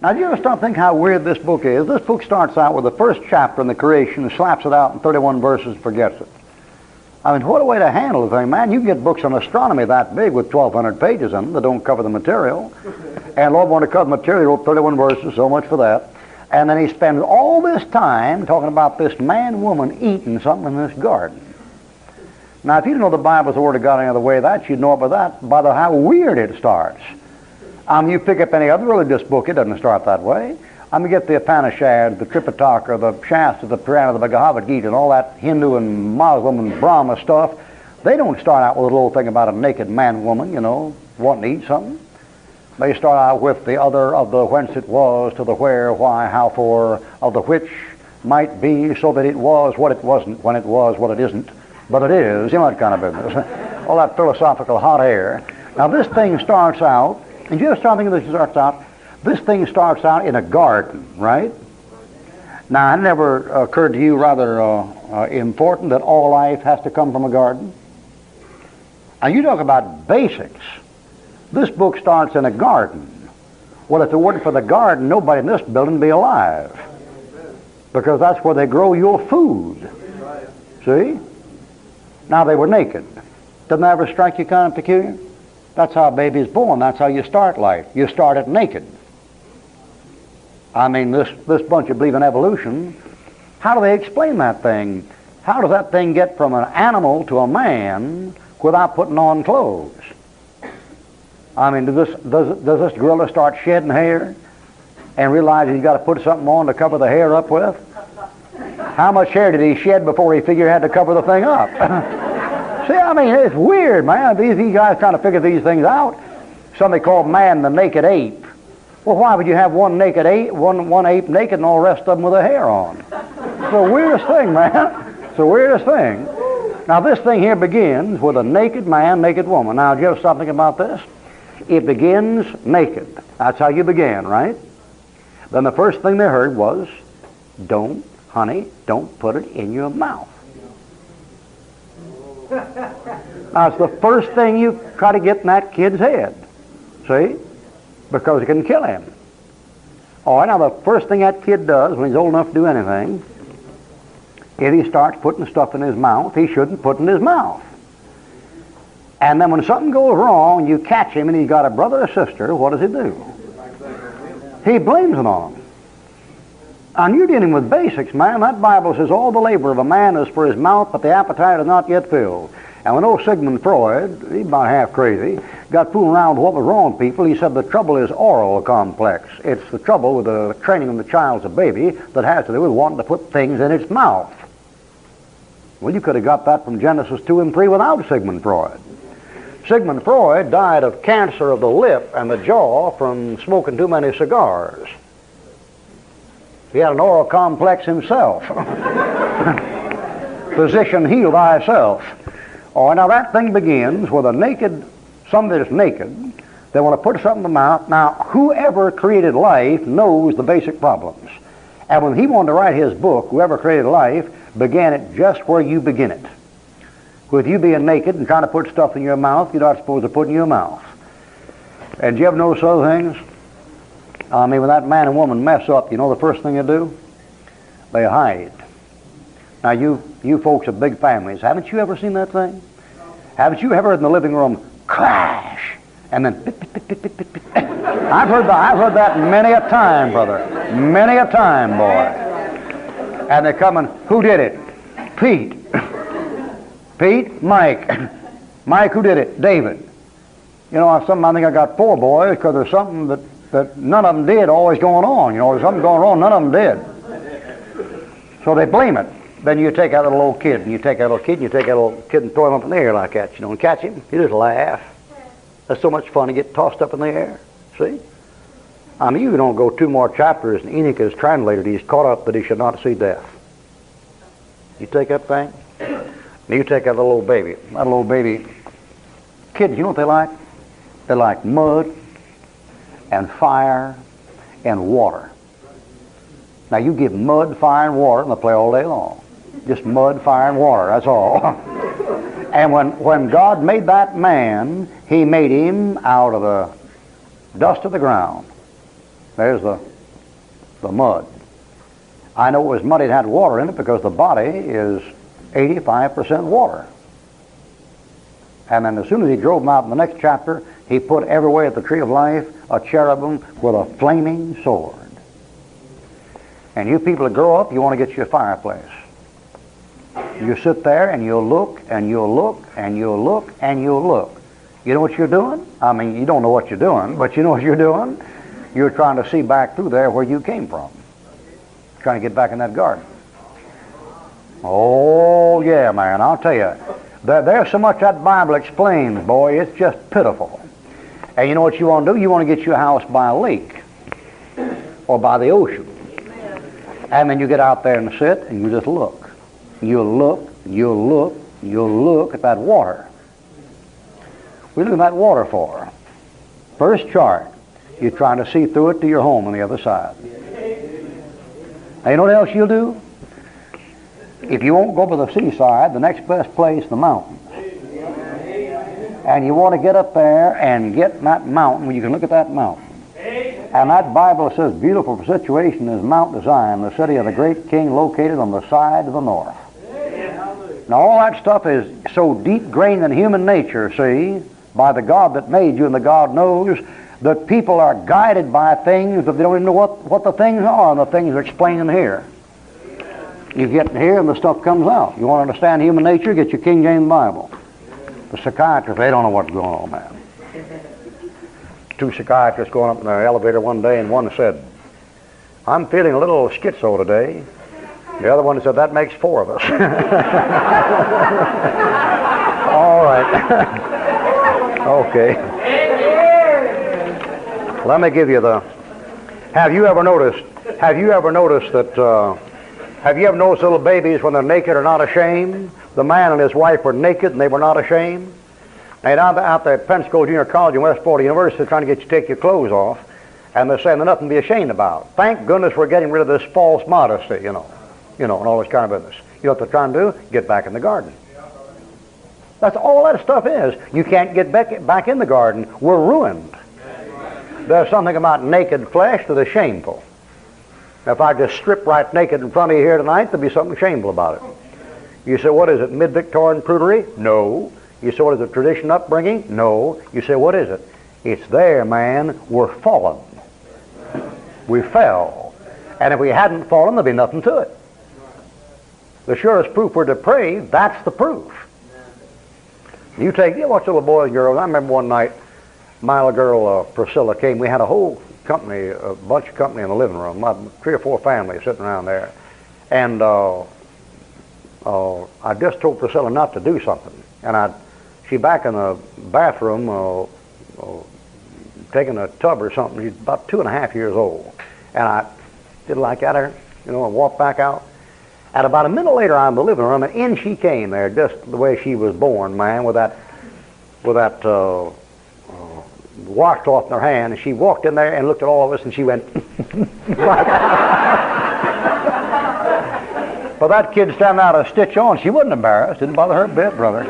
Now, do you ever stop thinking how weird this book is? This book starts out with the first chapter in the creation and slaps it out in 31 verses and forgets it. I mean, what a way to handle the thing, man. You can get books on astronomy that big with 1,200 pages in them that don't cover the material. And Lord wanted to cover the material, he wrote 31 verses, so much for that. And then he spends all this time talking about this man-woman eating something in this garden. Now, if you didn't know the Bible's the Word of God any other way, that you'd know it by how weird it starts. You pick up any other religious book, it doesn't start that way. You get the Upanishads, the Tripitaka, the Shastra, the Purana, the Bhagavad Gita, and all that Hindu and Muslim and Brahma stuff. They don't start out with a little thing about a naked man-woman, wanting to eat something. They start out with the other of the whence it was, to the where, why, how, for, of the which might be, so that it was what it wasn't, when it was what it isn't, but it is, that kind of business. All that philosophical hot air. Now this thing starts out, and you ever start thinking this thing starts out in a garden, right? Now, it never occurred to you, rather important, that all life has to come from a garden? Now, you talk about basics. This book starts in a garden. Well, if it weren't for the garden, nobody in this building would be alive. Because that's where they grow your food. See? Now, they were naked. Doesn't that ever strike you kind of peculiar? That's how a baby is born. That's how you start life. You start it naked. I mean, this bunch of believe in evolution, how do they explain that thing? How does that thing get from an animal to a man without putting on clothes? I mean, does this gorilla start shedding hair and realize he's got to put something on to cover the hair up with? How much hair did he shed before he figured he had to cover the thing up? See, I mean, it's weird, man. These guys trying to figure these things out. Somebody called man the naked ape. Well, why would you have one naked ape, one ape naked and all the rest of them with a hair on? It's the weirdest thing, man. It's the weirdest thing. Now, this thing here begins with a naked man, naked woman. Now, do you ever stop thinking about this? It begins naked. That's how you began, right? Then the first thing they heard was, honey, don't put it in your mouth. Now, it's the first thing you try to get in that kid's head. See? Because it can kill him. All right, now the first thing that kid does when he's old enough to do anything, if he starts putting stuff in his mouth he shouldn't put in his mouth. And then when something goes wrong, you catch him and he's got a brother or sister, what does he do? He blames it on them. And you're dealing with basics, man. That Bible says all the labor of a man is for his mouth, but the appetite is not yet filled. And when old Sigmund Freud, he's about half crazy, got fooling around with what was wrong with people, he said the trouble is oral complex. It's the trouble with the training of the child as a baby that has to do with wanting to put things in its mouth. Well, you could have got that from Genesis 2 and 3 without Sigmund Freud. Sigmund Freud died of cancer of the lip and the jaw from smoking too many cigars. He had an oral complex himself. Physician, heal thyself. Oh, now that thing begins with a naked, somebody that's naked. They want to put something in the mouth. Now, whoever created life knows the basic problems. And when he wanted to write his book, whoever created life began it just where you begin it. With you being naked and trying to put stuff in your mouth you're not supposed to put in your mouth. And do you ever notice other things? I mean, when that man and woman mess up, you know the first thing they do? They hide. Now, you folks have big families. Haven't you ever seen that thing? Haven't you ever in the living room crash and then pit, pit, pit, pit, pit, pit. I've heard that many a time, brother. Many a time, boy. And they're coming, who did it? Pete. Pete? Mike. Mike, who did it? David. You know, I think I got 4 boys because there's something that none of them did always going on. You know, there's something going on, none of them did. So they blame it. Then you take that little old kid, and you take that little kid, and you take that little kid and throw him up in the air like that, you know, and catch him. You just laugh. That's so much fun to get tossed up in the air. See? I mean, you don't go 2 more chapters, and Enoch is translated. He's caught up that he should not see death. You take that thing, and you take that little old baby. That little old baby. Kids, you know what they like? They like mud and fire and water. Now, you give mud, fire, and water, and they'll play all day long. Just mud, fire, and water, that's all. And when God made that man, he made him out of the dust of the ground. There's the the mud. I know it was mud, it had water in it because the body is 85% water. And then as soon as he drove them out in the next chapter, he put everywhere at the tree of life a cherubim with a flaming sword. And you people that grow up, you want to get you a fireplace. You sit there and you'll look and you'll look and you'll look and you'll look. You know what you're doing? I mean, you don't know what you're doing, but you know what you're doing? You're trying to see back through there where you came from. Trying to get back in that garden. Oh, yeah, man, I'll tell you. There's so much that Bible explains, boy, it's just pitiful. And you know what you want to do? You want to get you a house by a lake or by the ocean. And then you get out there and sit and you just look. You'll look, you'll look, you'll look at that water. What are you looking at that water for? First chart, you're trying to see through it to your home on the other side. Now you know what else you'll do? If you won't go to the seaside, the next best place, the mountains. And you want to get up there and get in that mountain where you can look at that mountain. And that Bible says, beautiful situation is Mount Zion, the city of the great king located on the side of the north. Now all that stuff is so deep grained in human nature, see, by the God that made you and the God knows, that people are guided by things that they don't even know what the things are, and the things are explained in here. You get in here and the stuff comes out. You want to understand human nature, get your King James Bible. The psychiatrists, they don't know what's going on, man. Two psychiatrists going up in the elevator one day, and one said, I'm feeling a little schizo today. The other one said, that makes four of us. All right. Okay. Let me give you the... Have you ever noticed little babies when they're naked are not ashamed? The man and his wife were naked and they were not ashamed. And out there at Pensacola Junior College and West Florida University, they're trying to get you to take your clothes off, and they're saying there's nothing to be ashamed about. Thank goodness we're getting rid of this false modesty, you know, and all this kind of business. You know what they're trying to do? Get back in the garden. That's all that stuff is. You can't get back in the garden. We're ruined. There's something about naked flesh that is shameful. If I just strip right naked in front of you here tonight, there'd be something shameful about it. You say, what is it, mid-Victorian prudery? No. You say, what is it, tradition upbringing? No. You say, what is it? It's there, man. We're fallen. We fell. And if we hadn't fallen, there'd be nothing to it. The surest proof we're depraved, that's the proof. You watch little boys and girls. I remember one night, my little girl Priscilla came. We had a whole company, a bunch of company in the living room, 3 or 4 families sitting around there. And I just told Priscilla not to do something. And she back in the bathroom taking a tub or something. She's about 2.5 years old. And I did like at her, and walked back out. And about a minute later, I'm in the living room, and in she came there, just the way she was born, man, with that washcloth in her hand, and she walked in there and looked at all of us, and she went, well, that kid standing out a stitch on, she wasn't embarrassed. Didn't bother her a bit, brother.